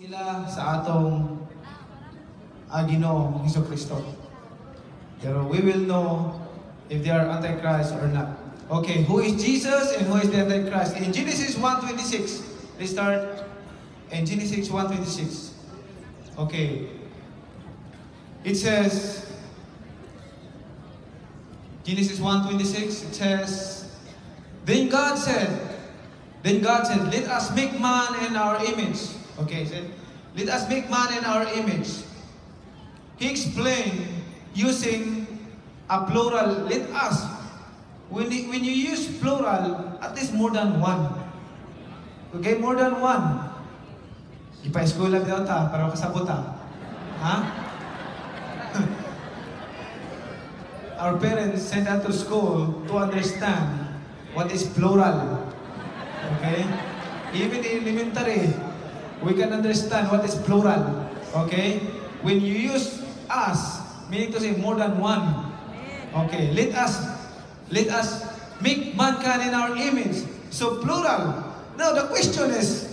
Sila sa atong Ginoong Hesukristo. Pero we will know if they are Antichrist or not. Okay, who is Jesus and who is the Antichrist? In Genesis 1:26, let's start in Genesis 1:26. Okay. It says, Genesis 1:26, it says, Then God said, let us make man in our image. Okay, said, let us make man in our image. He explained using a plural, let us. When you use plural, at least more than one. Okay, more than one. Ipa-school lang daw ta, para makasabot ta. Ha? Our parents sent us to school to understand what is plural. Okay? Even in elementary, we can understand what is plural. Okay? When you use us, meaning to say more than one. Okay, let us make mankind in our image. So plural. Now the question is,